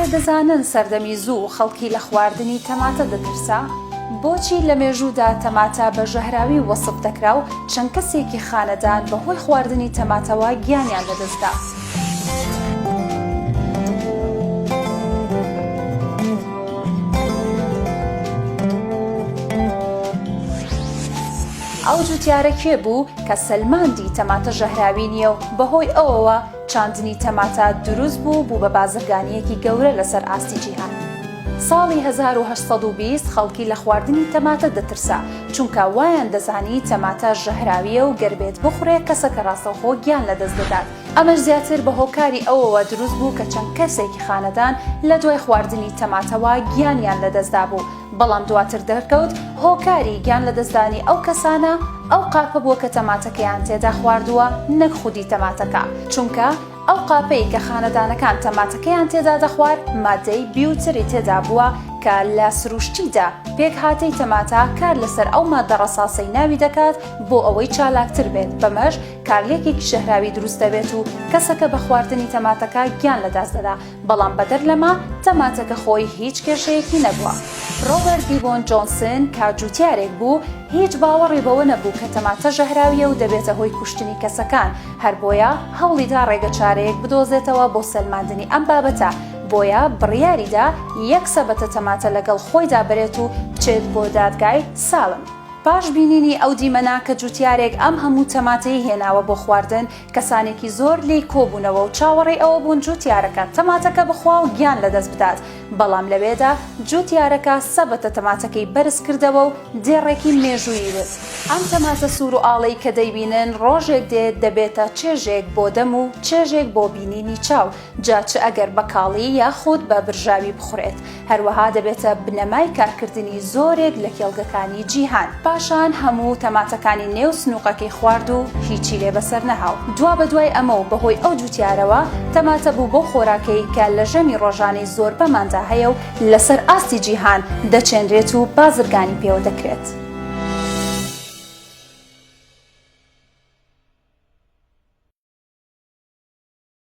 ئایا دەزانن سەردەمی زوو خەڵکی لە خواردنی تەماتە دەترسا؟ بۆچی لە مێژوودا تەماتە بە ژەهراوی وەسف دەکرا و چەند کەسێکی خانەدان بەهۆی خواردنی تەماتەوە گیانیان لەدەستدا؟ ئەو جوتیارە کێ بوو کە سەلماندی تەماتە ژەهراوی نییە و بەهۆی ئەوەوە چاندنی تەماتە دروست بوو بە بازرگانیەکی گەورە لەسەر ئاستی جیهان. ساڵی 1820 خەڵکی لە خواردنی تەماتە دەترسا چونکە وایان دەزانی تەماتە ژەهراویە و گەربێت بخورێ کەسەکە ڕاستەوخۆ گیان لەدەست دەدات. ئەمەش زیاتر بە هۆکاری ئەوەوە دروست بوو کە چەند کەسێکی خانەدان لە دوای خواردنی تەماتەوە گیانیان لەدەستدا بوو. بەڵام دواتر دەرکەوت هۆکاری گیان لەدەستدانی ئەو کەسانە ئەو قاپە بووە کە تەماتەکەیان تێدا خواردووە نەک خودی تەماتەکە، چونکە ئەو قاپەی کە خانەدانەکان تەماتەکەیان تێدا دەخوارد مادەی بیوتری تێدا بووە کە لە سروشتیدا پێک هاتەی تەماتە کار لەسەر ئەو مادە ڕەساسەی ناوی دەکات بۆ ئەوەی چالاکتر بێت، بەمەش کارلێکێکی شەهراوی دروست دەبێت و کەسەکە بە خواردنی تەماتەکە گیان لەدەست دەدا. بەڵام بەدەر لەمە تەماتەکە خۆی هیچ کێشەیەکی نەبووە. ڕۆبەرت دیڤۆن جۆنسن کە جوتیارێک بوو هیچ باوەڕی بەوە نەبوو کە تەماتە ژەهراویە و دەبێتە هۆی کوشتنی کەسەکان، هەر بۆیە هەوڵیدا ڕێگە چارەیەک بدۆزێتەوە بۆ سەلماندنی ئەم بابەتە، بۆیە بڕیاریدا یەک سەبەتە تەماتە لەگەڵ خۆیدا بێت و بچێت بۆ دادگای ساڵم. پاش بینینی ئەو دیمەنا کە جوتیارێک ئەم هەموو تەماتەی هێناوە بۆ خواردن، کەسانێکی زۆر لی کۆبوونەوە و چاوەڕێی ئەوە بوون جوتیارەکە تەماتەکە بخوا و گیان لەدەست بدات. بەڵام لەوێدا جوتیارەکە سەبەتە تەماتەکەی بەرز کردەوە و دێڕێکی مێژووی وت. ئەم تەماتە سوور و ئاڵەی کە دەیبینن ڕۆژێک دێت دەبێتە چێژێک بۆ دەم و چێژێک بۆ بینینی چاو، جا چ ئەگەر بە کاڵی یاخود بە برژاوی بخورێت. هەروەها دەبێتە بنەمای کارکردنی زۆرێک لە کێڵگەکانی جیهان. پاشان هەموو تەماتەکانی نێو سنووقەکەی خوارد و هیچی لێ بەسەر نەهاو. دوا بەدوای ئەمە و بەهۆی ئەو جوتیارەوە تەماتە بوو بۆ خۆراکەی کە لە ژەمی ڕۆژانەی زۆر بەماندا هەیە و لەسەر ئاستی جیهان دەچێنرێت و بازرگانی پێوە دەکرێت.